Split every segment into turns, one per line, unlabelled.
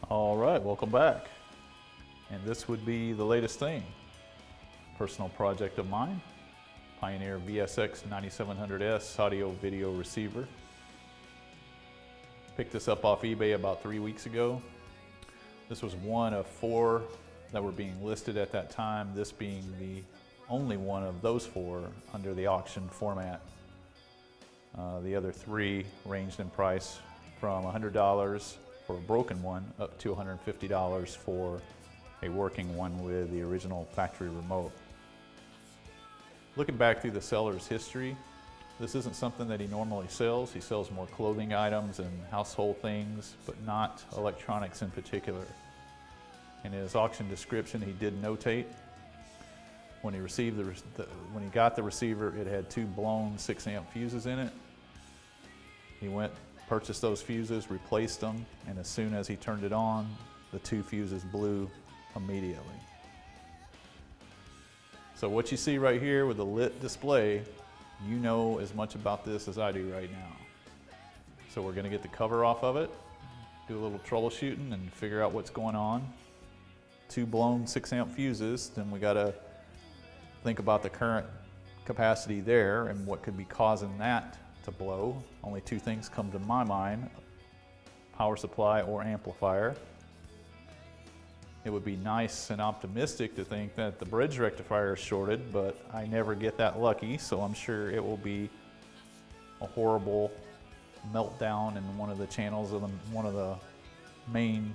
All right, welcome back. And this would be the latest thing. Personal project of mine, Pioneer VSX-9700S audio video receiver. Picked this up off eBay about 3 weeks ago. This was one of 4 that were being listed at that time, this being the only one of those 4 under the auction format. The other 3 ranged in price from $100 for a broken one up to $150 for a working one with the original factory remote. Looking back through the seller's history, this isn't something that he normally sells. He sells more clothing items and household things, but not electronics in particular. In his auction description, he did notate when he received when he got the receiver, it had 2 blown 6-amp fuses in it. He went, purchased those fuses, replaced them, and as soon as he turned it on, the 2 fuses blew immediately. So what you see right here with the lit display, you know as much about this as I do right now. So we're going to get the cover off of it, do a little troubleshooting and figure out what's going on. 2 blown 6-amp fuses, then we got to think about the current capacity there and what could be causing that to blow. Only 2 things come to my mind: power supply or amplifier. It would be nice and optimistic to think that the bridge rectifier is shorted, but I never get that lucky, so I'm sure it will be a horrible meltdown in one of the channels of one of the main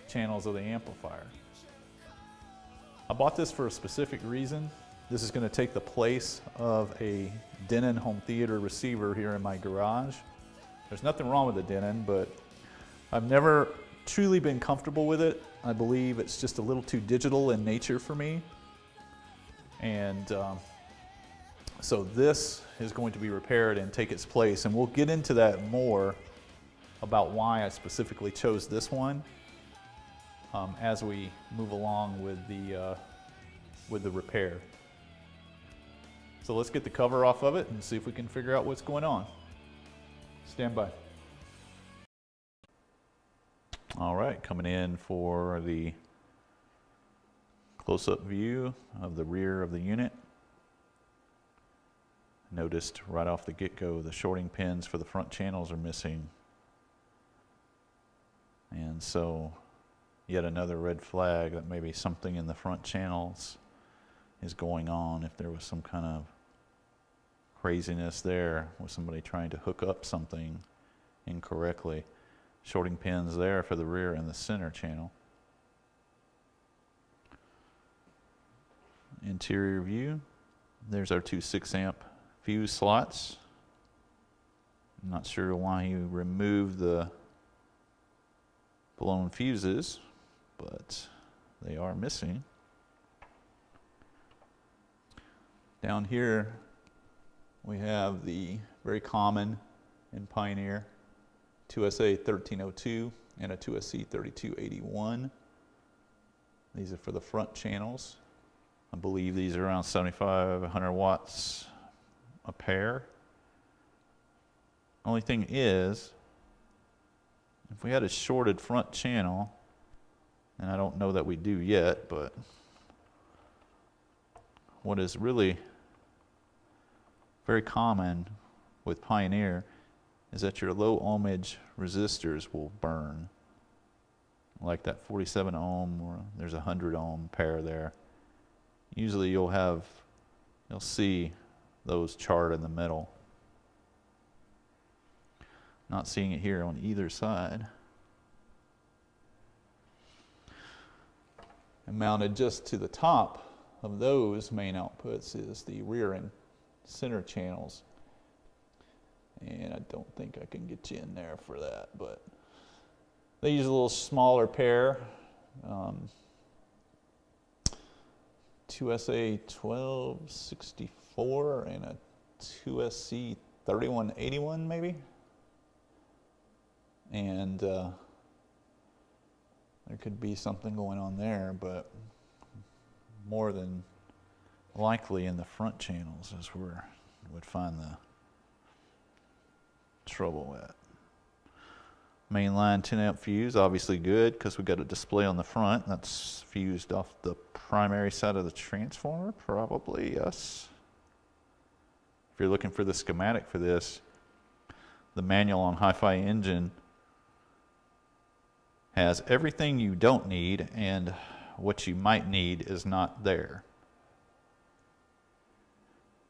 channels of the amplifier. I bought this for a specific reason. This is going to take the place of a Denon home theater receiver here in my garage. There's nothing wrong with the Denon, but I've never truly been comfortable with it. I believe it's just a little too digital in nature for me. And so this is going to be repaired and take its place. And we'll get into that more about why I specifically chose this one as we move along with the repair. So let's get the cover off of it and see if we can figure out what's going on. Stand by. All right, coming in for the close-up view of the rear of the unit. Noticed right off the get-go the shorting pins for the front channels are missing. And so yet another red flag that maybe something in the front channels is going on. If there was some kind of craziness there with somebody trying to hook up something incorrectly. Shorting pins there for the rear and the center channel. Interior view. There's our 2 6-amp fuse slots. I'm not sure why he removed the blown fuses, but they are missing. Down here we have the very common in Pioneer 2SA 1302 and a 2SC 3281. These are for the front channels. I believe these are around 75-100 watts a pair. Only thing is, if we had a shorted front channel, and I don't know that we do yet, but what is really very common with Pioneer is that your low ohmage resistors will burn. Like that 47 ohm, or there's a 100 ohm pair there. Usually you'll see those charred in the middle. Not seeing it here on either side. And mounted just to the top of those main outputs is the rear and center channels. And I don't think I can get you in there for that, but they use a little smaller pair. 2SA1264 and a 2SC3181 maybe. And there could be something going on there, but more than likely in the front channels is where we would find the trouble at. Mainline 10 amp fuse, obviously good because we got a display on the front. That's fused off the primary side of the transformer, probably, yes. If you're looking for the schematic for this, the manual on Hi-Fi Engine has everything you don't need, and what you might need is not there.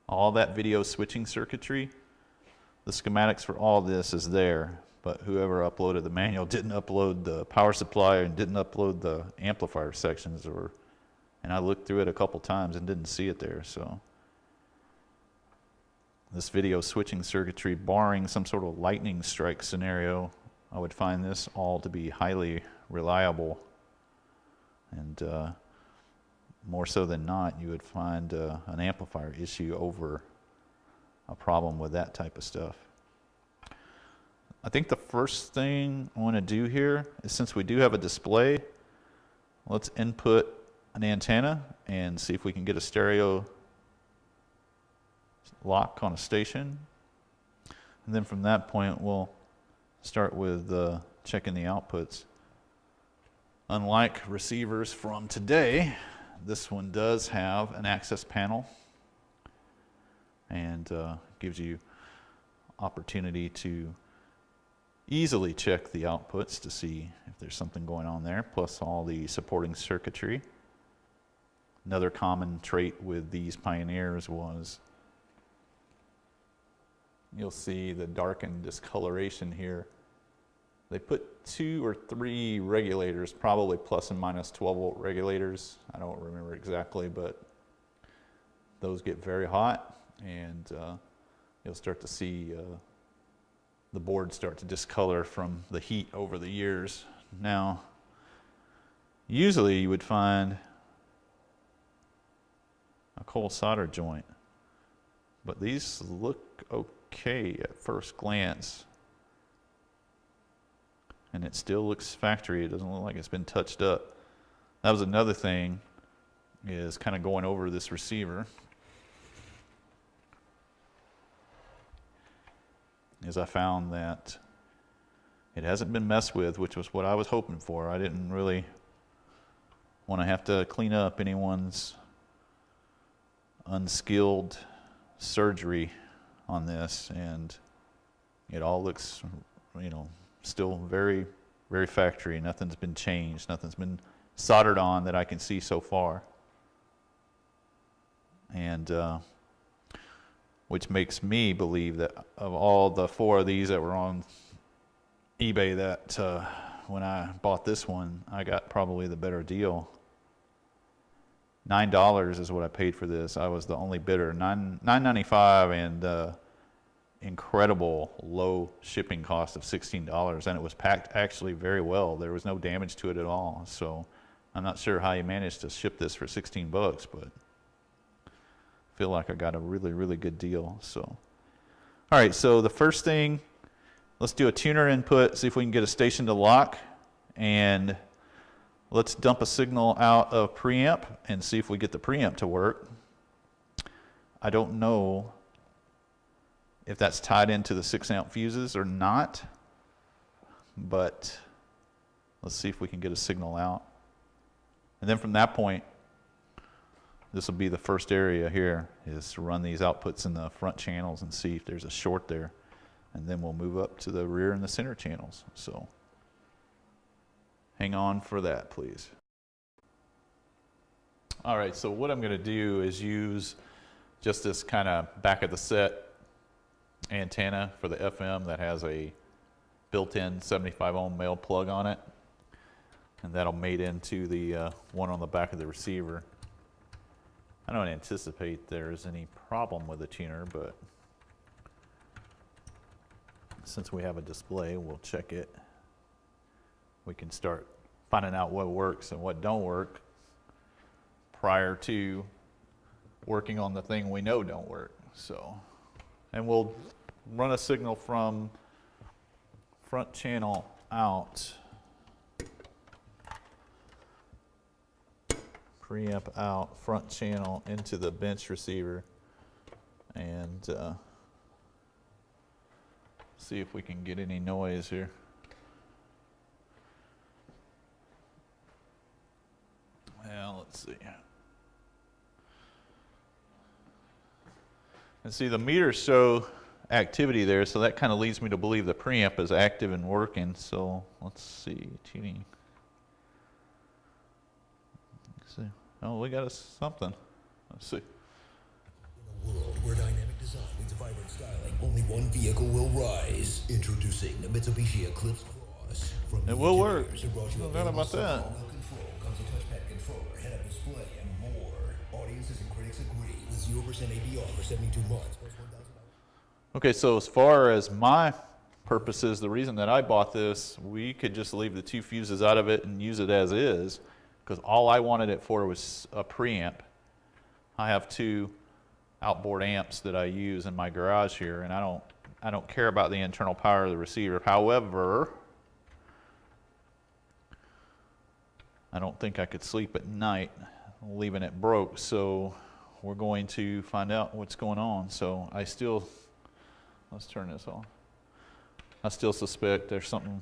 All that video switching circuitry, the schematics for all this is there, but whoever uploaded the manual didn't upload the power supply and didn't upload the amplifier sections, and I looked through it a couple times and didn't see it there. So this video switching circuitry, barring some sort of lightning strike scenario, I would find this all to be highly reliable, and more so than not, you would find an amplifier issue over a problem with that type of stuff. I think the first thing I want to do here is, since we do have a display, let's input an antenna and see if we can get a stereo lock on a station. And then from that point, we'll start with checking the outputs. Unlike receivers from today, this one does have an access panel and gives you opportunity to easily check the outputs to see if there's something going on there, plus all the supporting circuitry. Another common trait with these Pioneers was, you'll see the darkened discoloration here. They put 2 or 3 regulators, probably plus and minus 12 volt regulators. I don't remember exactly, but those get very hot, and you'll start to see the board start to discolor from the heat over the years. Now, usually you would find a cold solder joint, but these look okay at first glance, and it still looks factory. It doesn't look like it's been touched up. That was another thing, is kind of going over this receiver, is I found that it hasn't been messed with, which was what I was hoping for. I didn't really want to have to clean up anyone's unskilled surgery on this, and it all looks, you know, still very, very factory. Nothing's been changed. Nothing's been soldered on that I can see so far. And which makes me believe that of all the 4 of these that were on eBay, that when I bought this one, I got probably the better deal. $9 is what I paid for this. I was the only bidder. $9.95 and incredible low shipping cost of $16, and it was packed actually very well. There was no damage to it at all. So I'm not sure how you managed to ship this for 16 bucks, but I feel like I got a really, really good deal. So, all right, so the first thing, let's do a tuner input, see if we can get a station to lock, and let's dump a signal out of preamp and see if we get the preamp to work. I don't know if that's tied into the 6 amp fuses or not, but let's see if we can get a signal out. And then from that point, this will be the first area here, is to run these outputs in the front channels and see if there's a short there. And then we'll move up to the rear and the center channels. So hang on for that, please. All right, so what I'm going to do is use just this kind of back of the set antenna for the FM that has a built-in 75 ohm male plug on it, and that'll mate into the one on the back of the receiver. I don't anticipate there's any problem with the tuner, but since we have a display, we'll check it. We can start finding out what works and what don't work prior to working on the thing we know don't work. So, and we'll run a signal from front channel out, preamp out, front channel into the bench receiver, and see if we can get any noise here. Well, let's see. And see, the meters show activity there, so that kind of leads me to believe the preamp is active and working. So let's see, tuning. Let's see. Oh, we got something. Let's see.
In a world where dynamic design means vibrant styling, only one vehicle will rise. Introducing the Mitsubishi Eclipse Cross.
It will work. No doubt about that.
Control comes a touchpad controller, head-up display, and more. Audiences and critics agree with 0% APR for 72 months.
Okay, so as far as my purposes, the reason that I bought this, we could just leave the two fuses out of it and use it as is, because all I wanted it for was a preamp. I have two outboard amps that I use in my garage here, and I don't care about the internal power of the receiver. However, I don't think I could sleep at night leaving it broke, so we're going to find out what's going on. So I still, let's turn this on. I still suspect there's something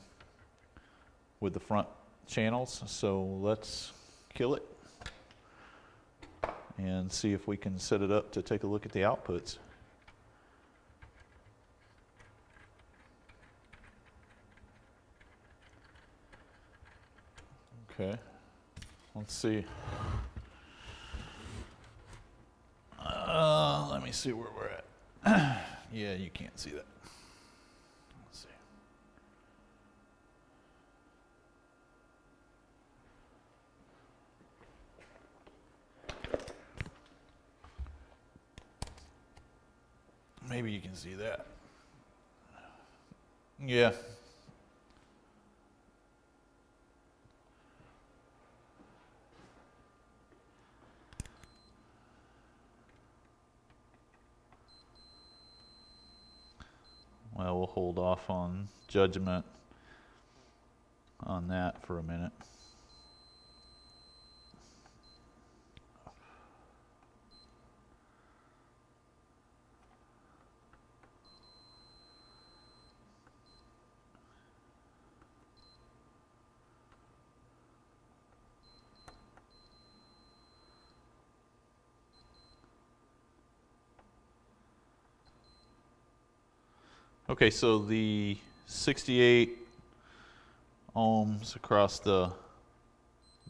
with the front channels, so let's kill it and see if we can set it up to take a look at the outputs. Okay, let's see. Let me see where we're at. Yeah, you can't see that. Let's see. Maybe you can see that. Yeah. Well, we'll hold off on judgment on that for a minute. Okay, so the 68 ohms across the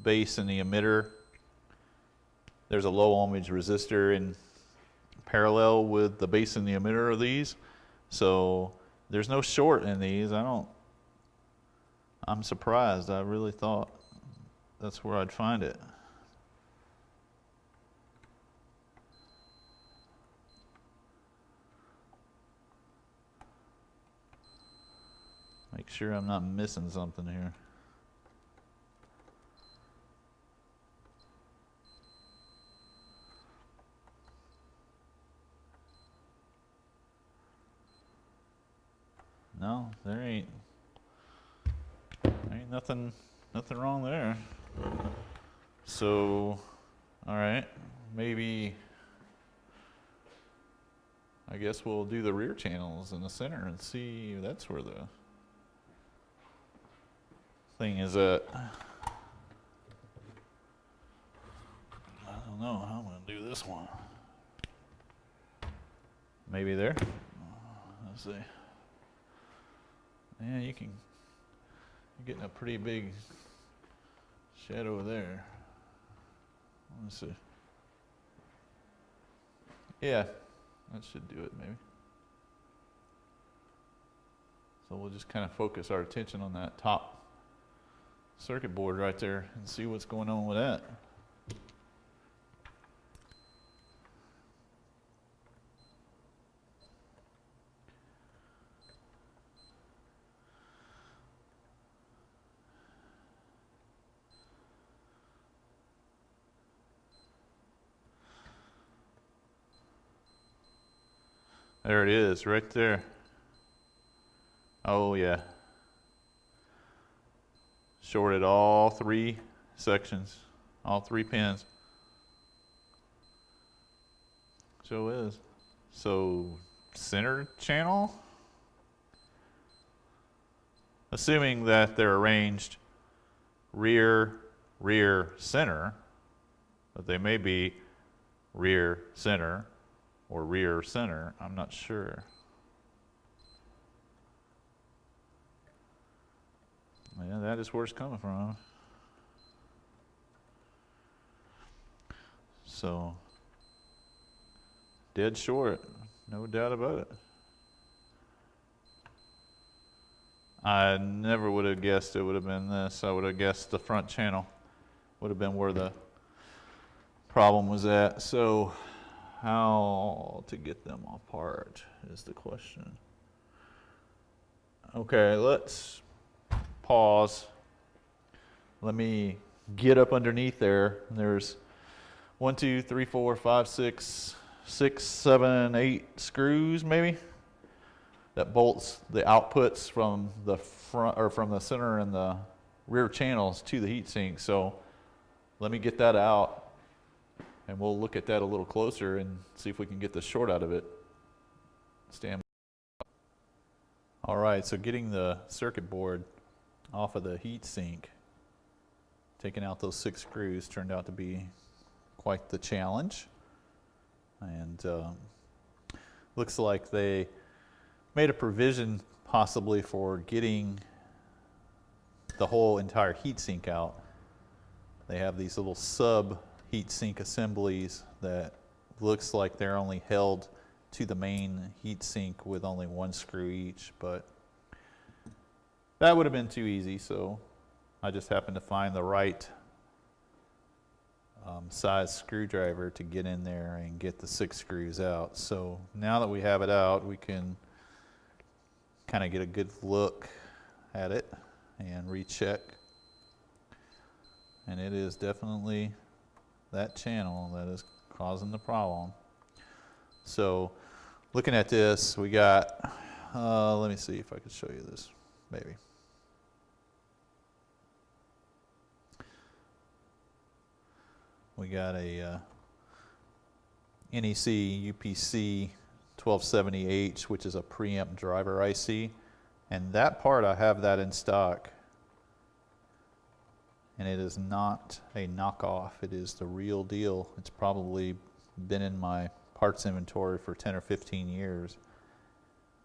base and the emitter, there's a low ohmage resistor in parallel with the base and the emitter of these. So there's no short in these. I'm surprised. I really thought that's where I'd find it. Make sure I'm not missing something here. No, there ain't nothing wrong there. So, all right, maybe I guess we'll do the rear channels in the center and see if that's where the thing is at. I don't know how I'm going to do this one. Maybe there. Let's see. Yeah, you're getting a pretty big shadow there. Let's see. Yeah, that should do it maybe. So we'll just kind of focus our attention on that top circuit board right there and see what's going on with that. There it is, right there. Oh yeah. Shorted all 3 sections, all 3 pins. So is. So center channel? Assuming that they're arranged rear, rear, center, but they may be rear, center, or rear, center. I'm not sure. Yeah, that is where it's coming from. So, dead short, no doubt about it. I never would have guessed it would have been this. I would have guessed the front channel would have been where the problem was at. So, how to get them apart is the question. Okay, let's pause. Let me get up underneath there. There's 1, 2, 3, 4, 5, 6, 7, 8 screws maybe that bolts the outputs from the front or from the center and the rear channels to the heatsink. So let me get that out and we'll look at that a little closer and see if we can get the short out of it. Stand by. All right, so getting the circuit board off of the heatsink, taking out those 6 screws turned out to be quite the challenge. And looks like they made a provision possibly for getting the whole entire heatsink out. They have these little sub heatsink assemblies that looks like they're only held to the main heatsink with only 1 screw each, but that would have been too easy, so I just happened to find the right size screwdriver to get in there and get the 6 screws out. So now that we have it out, we can kind of get a good look at it and recheck. And it is definitely that channel that is causing the problem. So looking at this, we got, let me see if I can show you this, maybe. We got a NEC UPC 1270H, which is a preamp driver IC. And that part, I have that in stock. And it is not a knockoff. It is the real deal. It's probably been in my parts inventory for 10 or 15 years.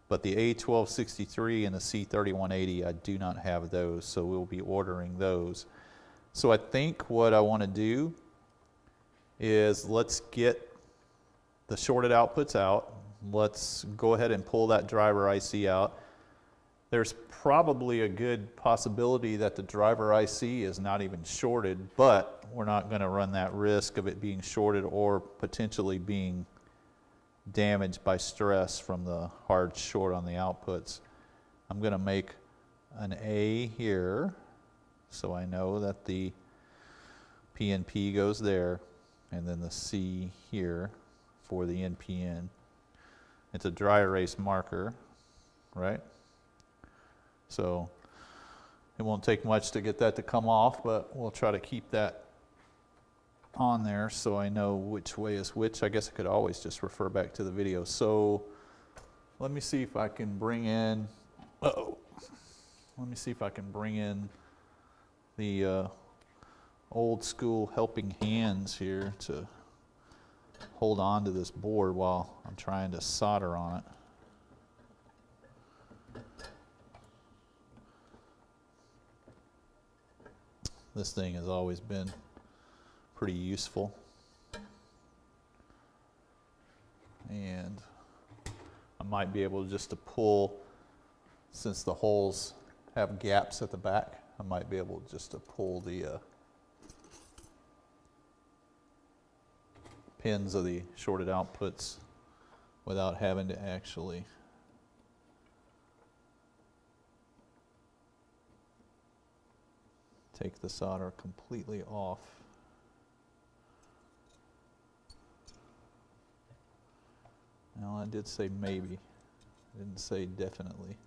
But the A1263 and the C3180, I do not have those, so we'll be ordering those. So I think what I want to do is let's get the shorted outputs out. Let's go ahead and pull that driver IC out. There's probably a good possibility that the driver IC is not even shorted, but we're not going to run that risk of it being shorted or potentially being damaged by stress from the hard short on the outputs. I'm going to make an A here so I know that the PNP goes there, and then the C here for the NPN. It's a dry erase marker, right? So it won't take much to get that to come off, but we'll try to keep that on there so I know which way is which. I guess I could always just refer back to the video. So let me see if I can bring in, let me see if I can bring in the old school helping hands here to hold on to this board while I'm trying to solder on it. This thing has always been pretty useful. And I might be able just to pull, since the holes have gaps at the back, I might be able just to pull the pins of the shorted outputs without having to actually take the solder completely off. Well, I did say maybe. I didn't say definitely.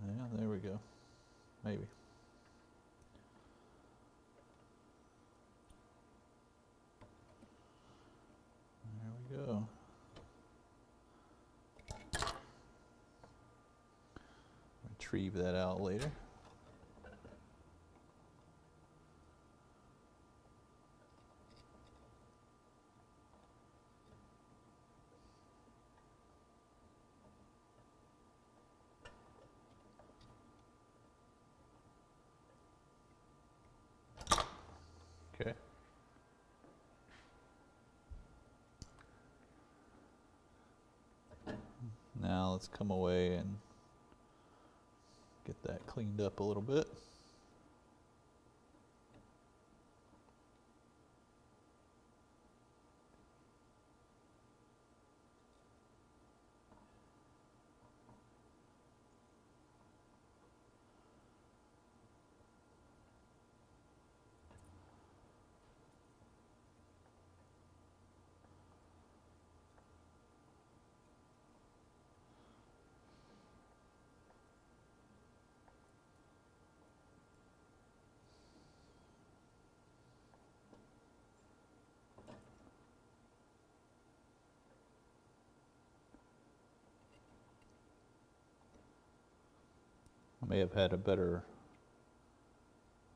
Yeah, there we go. Maybe. There we go. Retrieve that out later. Okay. Now let's come away and get that cleaned up a little bit. I may have had a better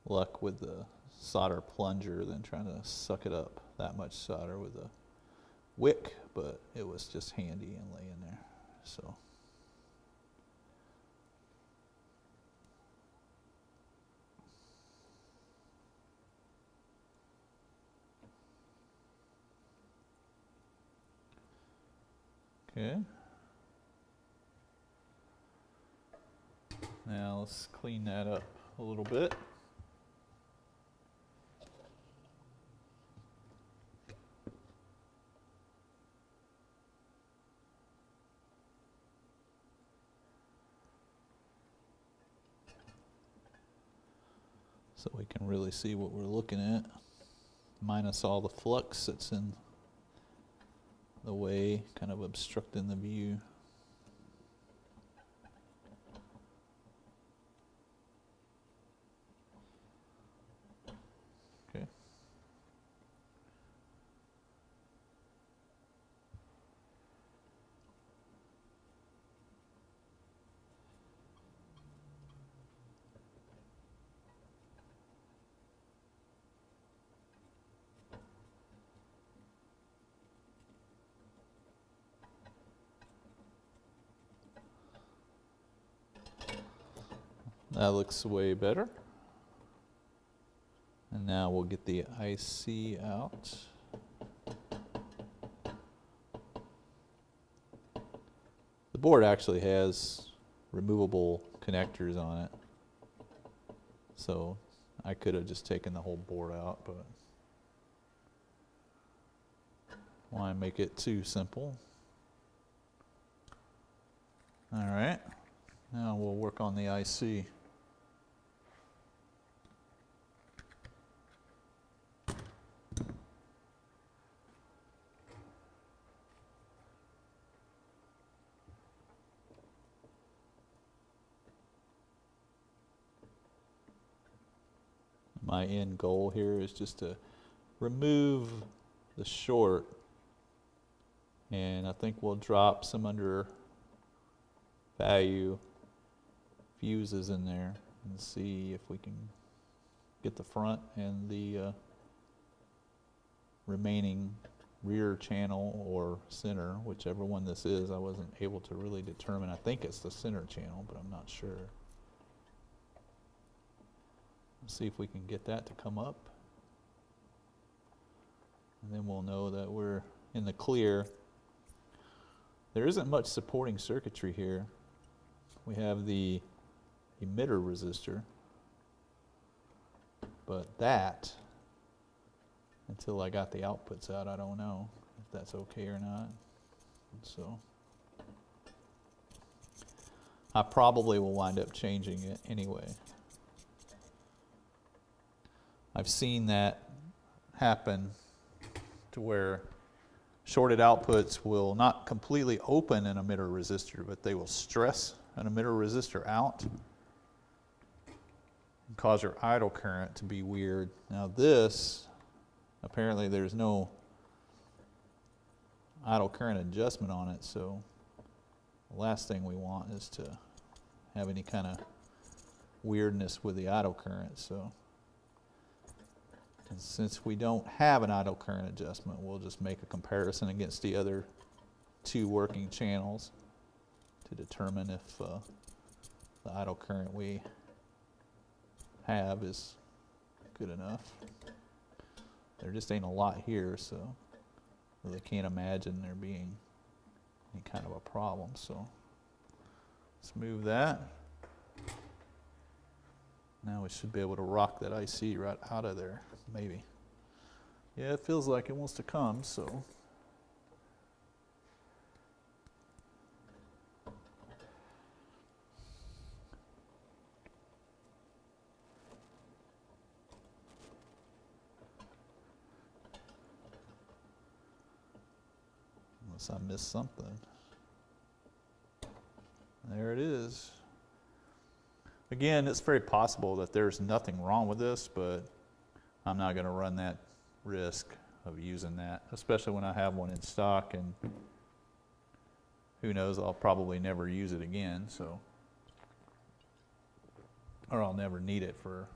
luck with the solder plunger than trying to suck it up, that much solder with a wick, but it was just handy and laying there. So okay. Now let's clean that up a little bit. So we can really see what we're looking at, minus all the flux that's in the way, kind of obstructing the view. Okay. That looks way better. And now we'll get the IC out. The board actually has removable connectors on it. So I could have just taken the whole board out, but why make it too simple? All right, now we'll work on the IC. My end goal here is just to remove the short, and I think we'll drop some under value fuses in there and see if we can get the front and the remaining rear channel or center, whichever one this is. I wasn't able to really determine. I think it's the center channel, but I'm not sure. See if we can get that to come up, and then we'll know that we're in the clear. There isn't much supporting circuitry here. We have the emitter resistor, but that, until I got the outputs out, I don't know if that's okay or not. So I probably will wind up changing it anyway. I've seen that happen to where shorted outputs will not completely open an emitter resistor, but they will stress an emitter resistor out and cause your idle current to be weird. Now this, apparently there's no idle current adjustment on it, so the last thing we want is to have any kind of weirdness with the idle current. So, and since we don't have an idle current adjustment, we'll just make a comparison against the other two working channels to determine if the idle current we have is good enough. There just ain't a lot here, so really can't imagine there being any kind of a problem. So let's move that. Now we should be able to rock that IC right out of there, maybe. Yeah, it feels like it wants to come, so. Unless I missed something. There it is. Again, it's very possible that there's nothing wrong with this, but I'm not going to run that risk of using that, especially when I have one in stock, and who knows, I'll probably never use it again, so, or I'll never need it for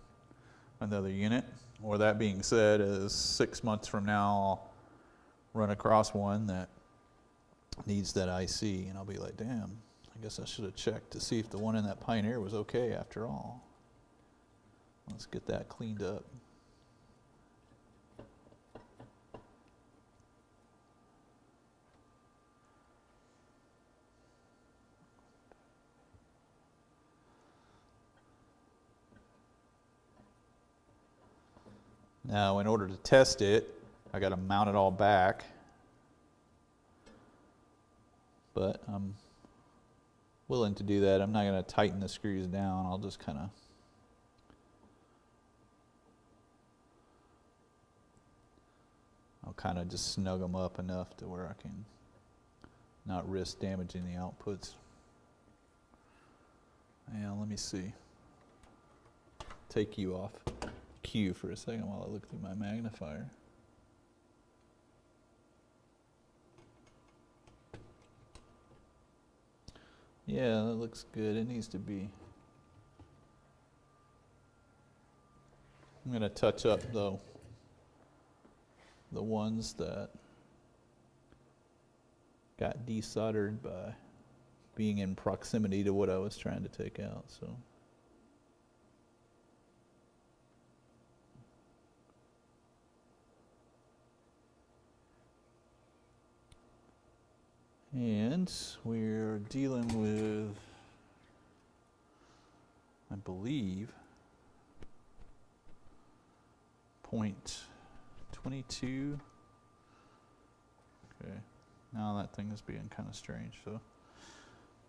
another unit. Or that being said, is 6 months from now I'll run across one that needs that IC, and I'll be like, damn, I guess I should have checked to see if the one in that Pioneer was okay after all. Let's get that cleaned up. Now, in order to test it, I got to mount it all back. But I'm willing to do that. I'm not going to tighten the screws down. I'll just kind of just snug them up enough to where I can not risk damaging the outputs. Yeah, let me see. Take you off cue for a second while I look through my magnifier. Yeah, that looks good. It needs to be. I'm going to touch up though the ones that got desoldered by being in proximity to what I was trying to take out. So. And we're dealing with, I believe, 0.22. Okay, now that thing is being kind of strange. So,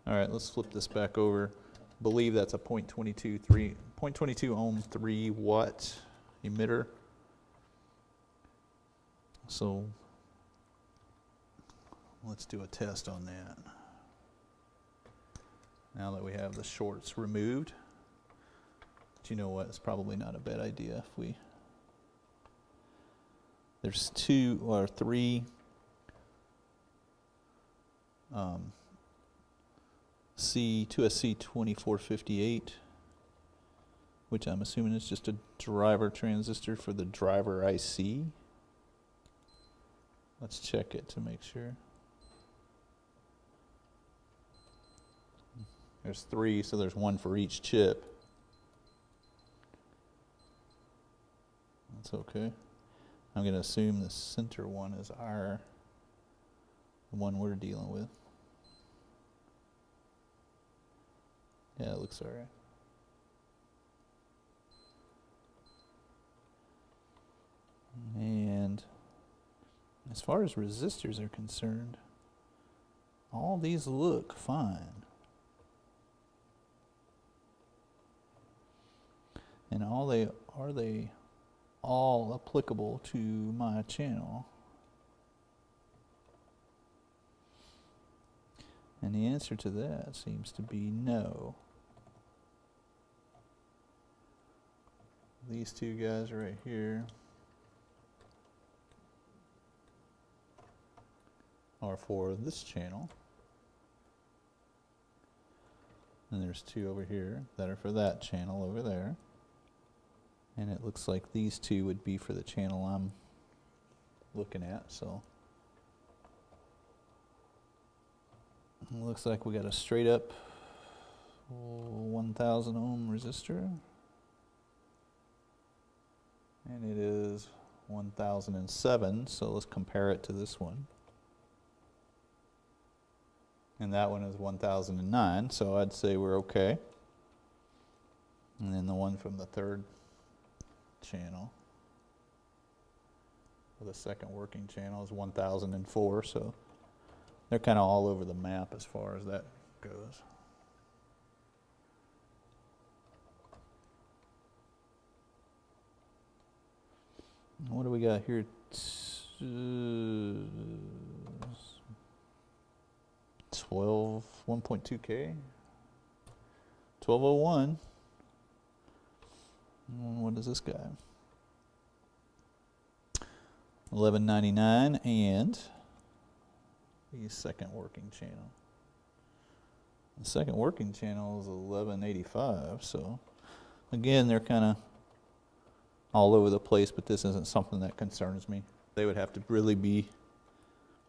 all right, let's flip this back over. I believe that's a 0.22 ohm 3 watt emitter. So let's do a test on that. Now that we have the shorts removed, but you know what, it's probably not a bad idea if we, there's 2 or 3 2SC2458, which I'm assuming is just a driver transistor for the driver IC. Let's check it to make sure. There's 3, so there's 1 for each chip. That's okay. I'm going to assume the center one is the one we're dealing with. Yeah, it looks all right. And as far as resistors are concerned, all these look fine. And all they all applicable to my channel? And the answer to that seems to be no. These two guys right here are for this channel. And there's two over here that are for that channel over there. And it looks like these two would be for the channel I'm looking at, so. It looks like we got a straight up 1000 ohm resistor. And it is 1007, so let's compare it to this one. And that one is 1009, so I'd say we're okay. And then the one from the third channel, or the second working channel, is 1004, so they're kind of all over the map as far as that goes. What do we got here? 1.2K, 1201. And what is this guy? 1199 and the second working channel. The second working channel is 1185. So again, they're kind of all over the place, but this isn't something that concerns me. They would have to really be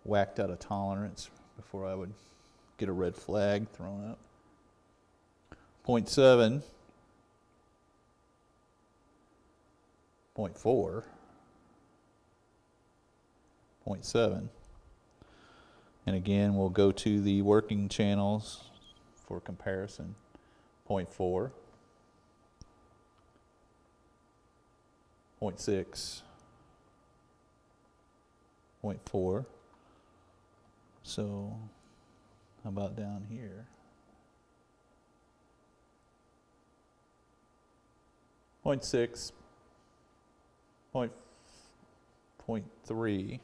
whacked out of tolerance before I would get a red flag thrown up. 0.7, 0.4, 0.7. And again, we'll go to the working channels for comparison. 0.4, 0.6, 0.4. So how about down here? 0.6, 0.3,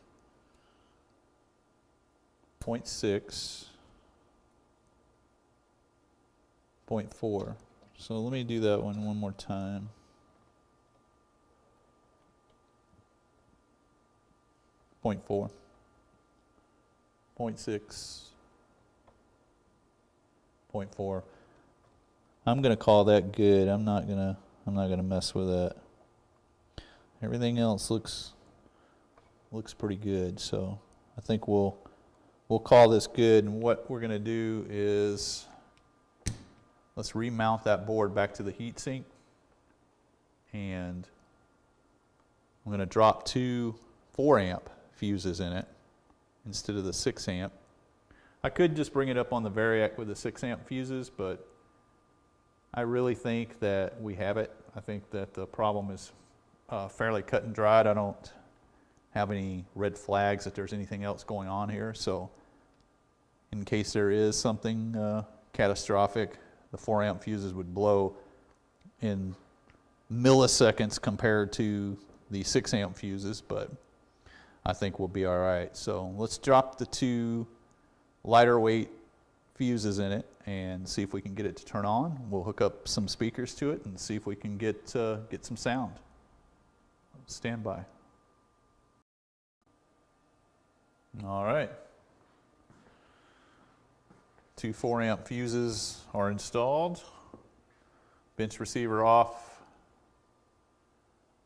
0.6, 0.4. So let me do that one more time. 0.4, 0.6, 0.4. I'm gonna call that good. I'm not gonna mess with that. Everything else looks pretty good, so I think we'll call this good. And what we're gonna do is let's remount that board back to the heatsink, and I'm gonna drop two 4-amp fuses in it instead of the 6-amp. I could just bring it up on the Variac with the 6-amp fuses, but I really think that we have it. I think that the problem is fairly cut and dried. I don't have any red flags that there's anything else going on here. So in case there is something catastrophic, the 4-amp fuses would blow in milliseconds compared to the 6-amp fuses, but I think we'll be all right. So let's drop the two lighter weight fuses in it and see if we can get it to turn on. We'll hook up some speakers to it and see if we can get some sound. Stand by. All right. Two 4-amp fuses are installed. Bench receiver off.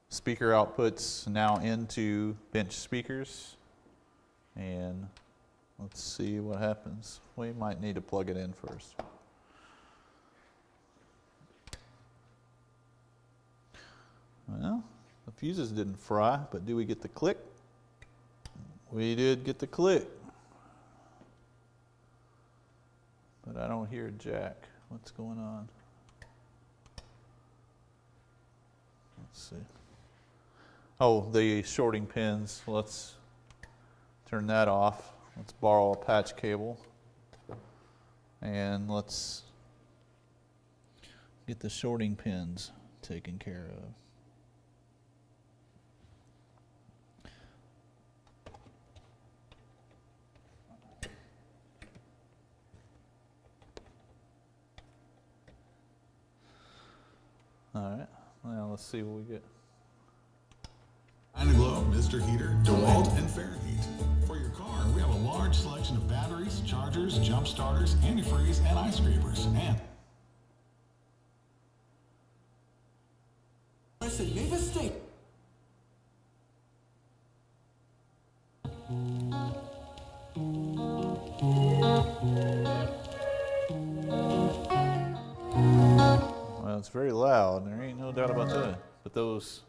Speaker outputs now into bench speakers. And let's see what happens. We might need to plug it in first. Well, the fuses didn't fry, but do we get the click? We did get the click. But I don't hear jack. What's going on? Let's see. Oh, the shorting pins. Let's turn that off. Let's borrow a patch cable. And let's get the shorting pins taken care of. All right, well, let's see what we get.
Glow, Mr. Heater, DeWalt, and Fahrenheit. For your car, we have a large selection of batteries, chargers, jump starters, antifreeze, and ice scrapers. And
I said, make a mistake.
Well, it's very loud, there ain't no doubt about that. But those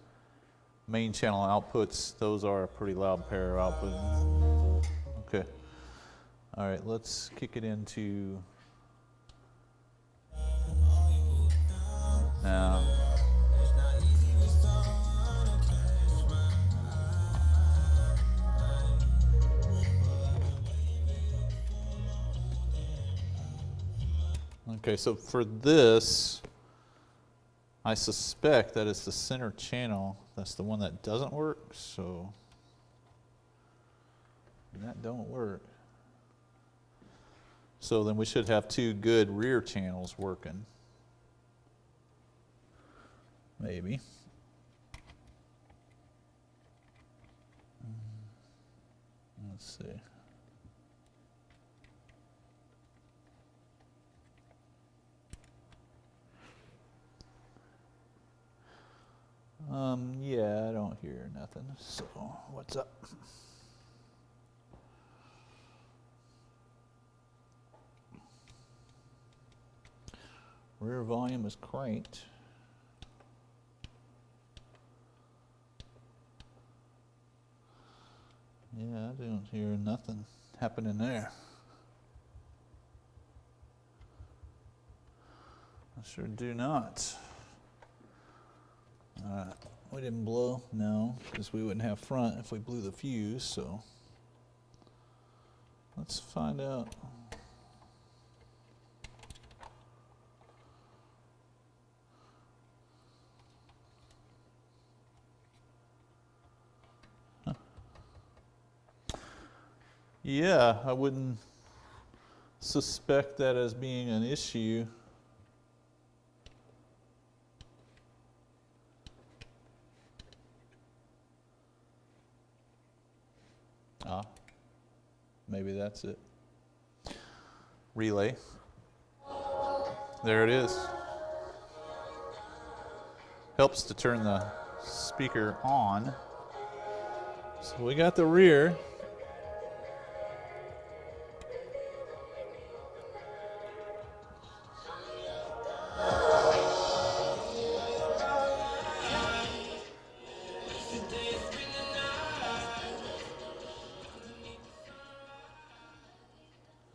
main channel outputs, those are a pretty loud pair of outputs. Okay. All right, let's kick it into now. Okay, so for this, I suspect that it's the center channel. That's the one that doesn't work, so that don't work. So then we should have two good rear channels working. Maybe. Let's see. Yeah, I don't hear nothing. So, what's up? Rear volume is cranked. Yeah, I don't hear nothing happening there. I sure do not. We didn't blow, no, because we wouldn't have front if we blew the fuse, so let's find out. Huh. Yeah, I wouldn't suspect that as being an issue. Maybe that's it. Relay. There it is. Helps to turn the speaker on. So we got the rear.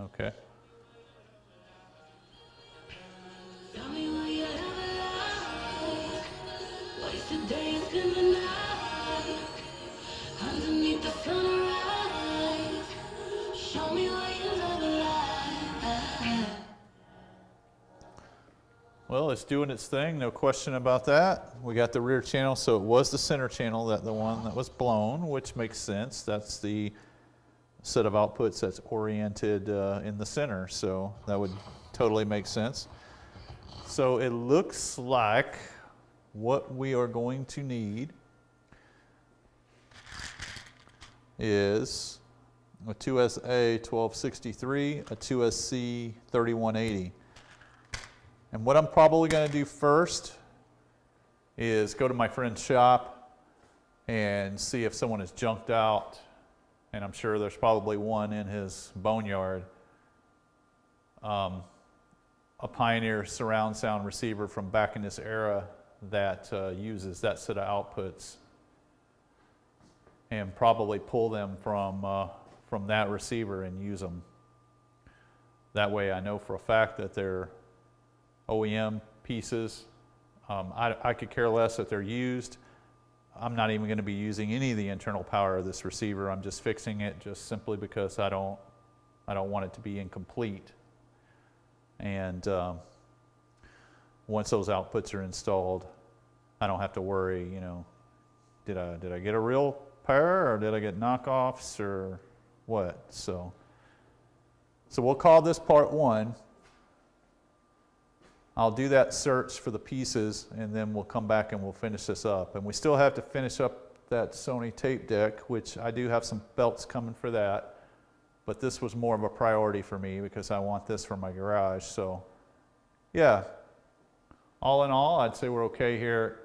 Okay. Well, it's doing its thing, no question about that. We got the rear channel, so it was the center channel, the one that was blown, which makes sense. That's the set of outputs that's oriented in the center, so that would totally make sense. So it looks like what we are going to need is a 2SA 1263, a 2SC 3180. And what I'm probably going to do first is go to my friend's shop and see if someone has junked out, and I'm sure there's probably one in his boneyard, a Pioneer surround sound receiver from back in this era that uses that set of outputs, and probably pull them from that receiver and use them. That way I know for a fact that they're OEM pieces. I could care less that they're used. I'm not even going to be using any of the internal power of this receiver. I'm just fixing it just simply because I don't want it to be incomplete. And once those outputs are installed, I don't have to worry, you know, did I get a real pair or did I get knockoffs or what? So we'll call this part one. I'll do that search for the pieces, and then we'll come back and we'll finish this up. And we still have to finish up that Sony tape deck, which I do have some belts coming for that. But this was more of a priority for me because I want this for my garage. So yeah, all in all, I'd say we're okay here.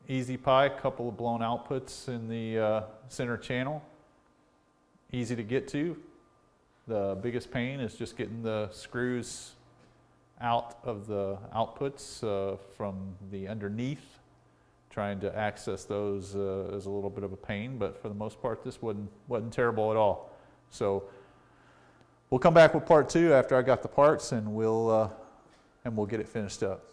Easy pie, couple of blown outputs in the center channel. Easy to get to. The biggest pain is just getting the screws out of the outputs from the underneath. Trying to access those is a little bit of a pain, but for the most part, this wasn't terrible at all. So we'll come back with part 2 after I got the parts, and we'll get it finished up.